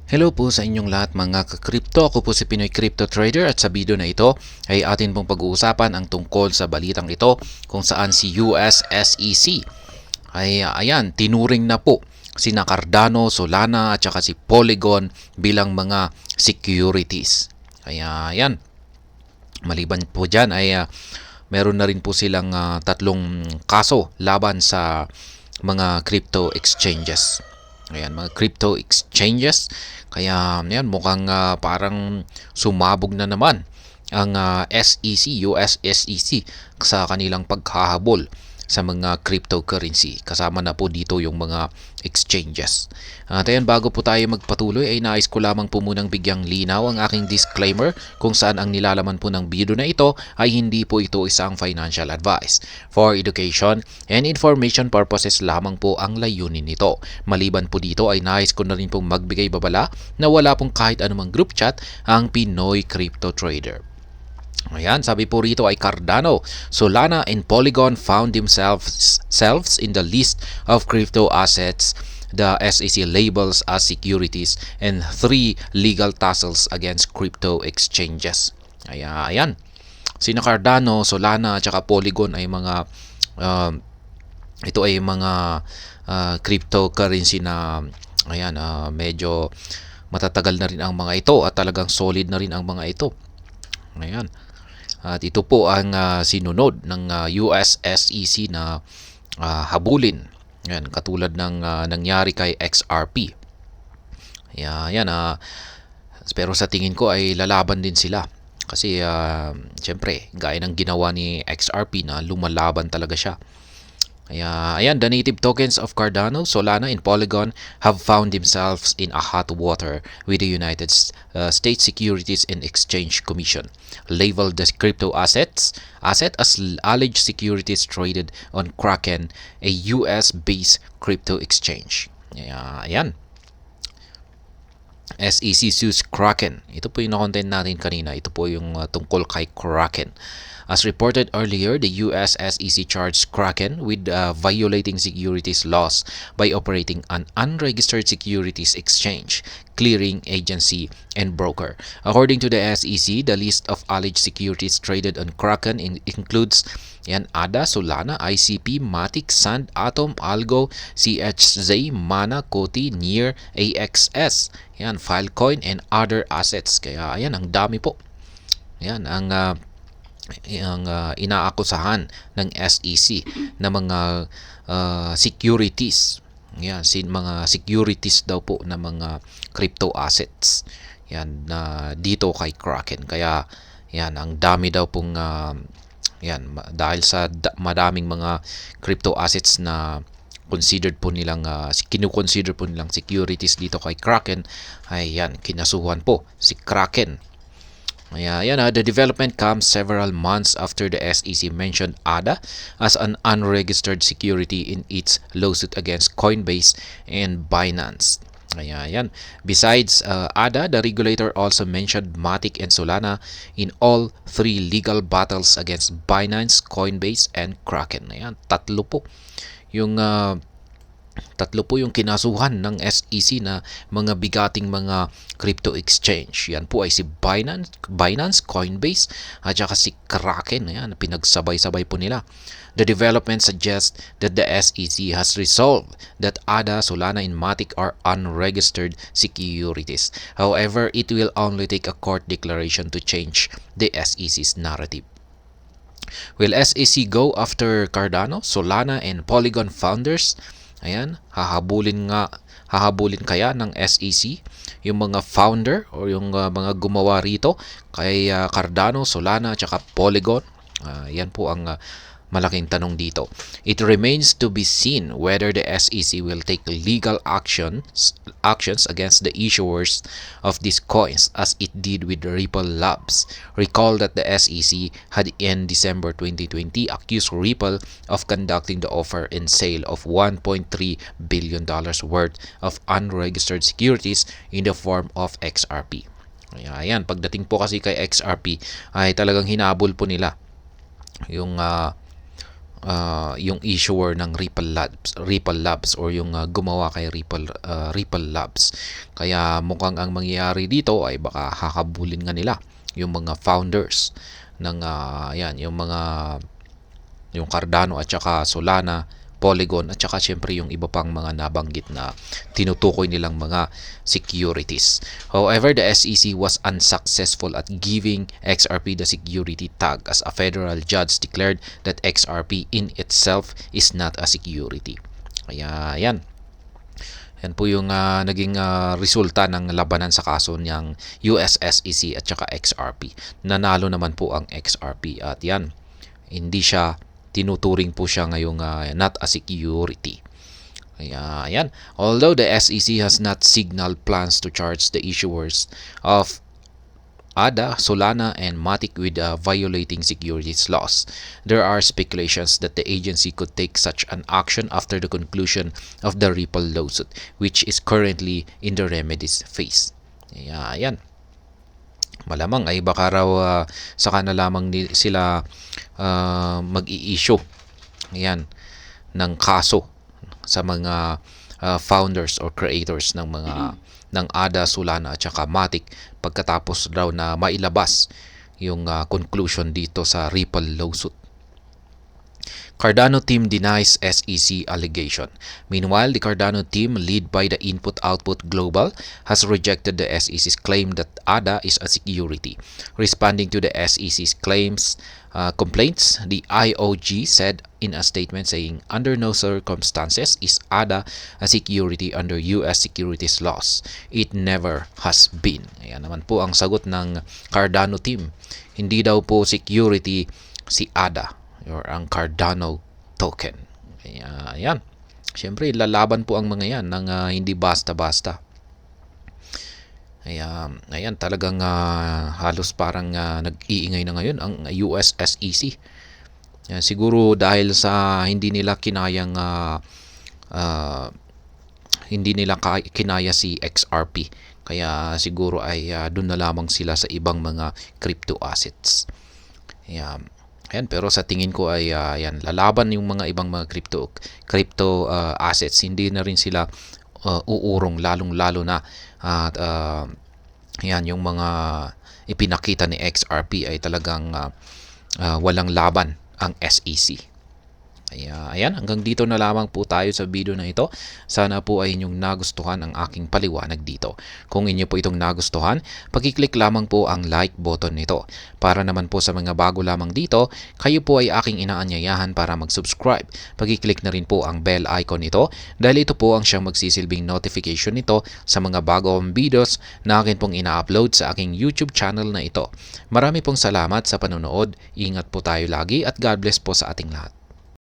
Hello po sa inyong lahat mga ka-crypto. Ako po si Pinoy Crypto Trader at sa video na ito ay atin pong pag-uusapan ang tungkol sa balitang ito kung saan si US SEC ay ayan, tinuring na po sina Cardano, Solana at saka si Polygon bilang mga securities. Kaya ayan, maliban po dyan ay meron na rin po silang tatlong kaso laban sa mga crypto exchanges. Ayan, mga crypto exchanges. Kaya yan, mukhang parang sumabog na naman ang SEC, US SEC sa kanilang paghahabol sa mga cryptocurrency. Kasama na po dito yung mga exchanges. At ayan, bago po tayo magpatuloy ay nais ko lamang po munang bigyang linaw ang aking disclaimer kung saan ang nilalaman po ng video na ito ay hindi po ito isang financial advice. For education and information purposes lamang po ang layunin nito. Maliban po dito ay nais ko na rin pong magbigay babala na wala pong kahit anumang group chat ang Pinoy Crypto Trader. Ayan, sabi po rito ay Cardano, Solana, and Polygon found themselves in the list of crypto assets the SEC labels as securities and 3 legal tussles against crypto exchanges. Ayan. Sina Cardano, Solana, at saka Polygon ay mga ito ay mga cryptocurrency na ayan, medyo matatagal na rin ang mga ito at talagang solid na rin ang mga ito. Ayan. At ito po ang sinunod ng US SEC na habulin. Yan, katulad ng nangyari kay XRP. Yan, pero sa tingin ko ay lalaban din sila. Kasi siyempre, gaya ng ginawa ni XRP na lumalaban talaga siya. Ayan, the native tokens of Cardano, Solana, and Polygon have found themselves in a hot water with the United States Securities and Exchange Commission, labeled the crypto asset as alleged securities traded on Kraken, a US-based crypto exchange. Ayan. SEC sues Kraken. Ito po yung na-content natin kanina. Ito po yung tungkol kay Kraken. As reported earlier, the US SEC charged Kraken with violating securities laws by operating an unregistered securities exchange, clearing agency, and broker. According to the SEC, the list of alleged securities traded on Kraken includes ADA, Solana, ICP, Matic, Sand, Atom, Algo, CHZ, Mana, Koti, Near, AXS, Filecoin, and other assets. Kaya ayan, ang dami po. Yan ang inaakusahan ng SEC na mga securities. Yan, mga securities daw po na mga crypto assets. Yan dito kay Kraken. Kaya yan, ang dami daw pong yan dahil sa madaming mga crypto assets na considered po nilang kinukonsider po nilang securities dito kay Kraken ay yan, kinasuhan po si Kraken. The development comes several months after the SEC mentioned ADA as an unregistered security in its lawsuit against Coinbase and Binance. Besides ADA, the regulator also mentioned Matic and Solana in all 3 legal battles against Binance, Coinbase, and Kraken. Tatlo po yung kinasuhan ng SEC na mga bigating mga crypto exchange. Yan po ay si Binance, Coinbase, at saka si Kraken. Ayan, pinagsabay-sabay po nila. The development suggests that the SEC has resolved that ADA, Solana, and Matic are unregistered securities. However, it will only take a court declaration to change the SEC's narrative. Will SEC go after Cardano, Solana, and Polygon founders? Ayan, hahabulin kaya ng SEC yung mga founder o yung mga gumawa rito kay Cardano, Solana at saka Polygon? Yan po ang malaking tanong dito. It remains to be seen whether the SEC will take legal actions against the issuers of these coins as it did with Ripple Labs. Recall that the SEC had in December 2020 accused Ripple of conducting the offer and sale of $1.3 billion worth of unregistered securities in the form of XRP. Ayan, pagdating po kasi kay XRP ay talagang hinabol po nila yung yung issuer ng Ripple Labs or yung gumawa kay Ripple Labs. Kaya mukhang ang mangyayari dito ay baka hakabulin nga nila yung mga founders ng yung Cardano at saka Solana, Polygon at saka syempre yung iba pang mga nabanggit na tinutukoy nilang mga securities. However, the SEC was unsuccessful at giving XRP the security tag as a federal judge declared that XRP in itself is not a security. Kaya yan. Yan po yung naging resulta ng labanan sa kaso niyang US SEC at saka XRP. Nanalo naman po ang XRP at yan. Hindi siya tinuturing po siya ngayong not a security. Kaya ayan. Although the SEC has not signaled plans to charge the issuers of ADA, Solana, and Matic with violating securities laws, there are speculations that the agency could take such an action after the conclusion of the Ripple lawsuit, which is currently in the remedies phase. Kaya ayan. Malamang ay baka raw saka na lamang sila mag-i-issue ng kaso sa mga founders or creators ng ADA, Solana at saka Matic pagkatapos daw na mailabas yung conclusion dito sa Ripple lawsuit. Cardano team denies SEC allegation. Meanwhile, the Cardano team, led by the Input Output Global, has rejected the SEC's claim that ADA is a security. Responding to the SEC's complaints, the IOG said in a statement saying, "Under no circumstances is ADA a security under US securities laws. It never has been." Ayan naman po ang sagot ng Cardano team. Hindi daw po security si ADA or ang Cardano token. Kaya ayan. Siyempre, lalaban po ang mga yan ng hindi basta-basta. Kaya ayan, talagang halos parang nag-iingay na ngayon ang US SEC. Siguro dahil sa hindi nila kinaya si XRP. Kaya siguro ay doon na lamang sila sa ibang mga crypto assets. Ayan, pero sa tingin ko ay ayan, lalaban yung mga ibang mga crypto assets. Hindi na rin sila uurong lalong-lalo na at ayan, yung mga ipinakita ni XRP ay talagang walang laban ang SEC. Kaya ayan, hanggang dito na lamang po tayo sa video na ito. Sana po ay inyong nagustuhan ang aking paliwanag dito. Kung inyo po itong nagustuhan, pag-click lamang po ang like button nito. Para naman po sa mga bago lamang dito, kayo po ay aking inaanyayahan para mag-subscribe. Pag-click na rin po ang bell icon nito dahil ito po ang siyang magsisilbing notification nito sa mga bagong videos na akin pong ina-upload sa aking YouTube channel na ito. Marami pong salamat sa panonood. Ingat po tayo lagi at God bless po sa ating lahat.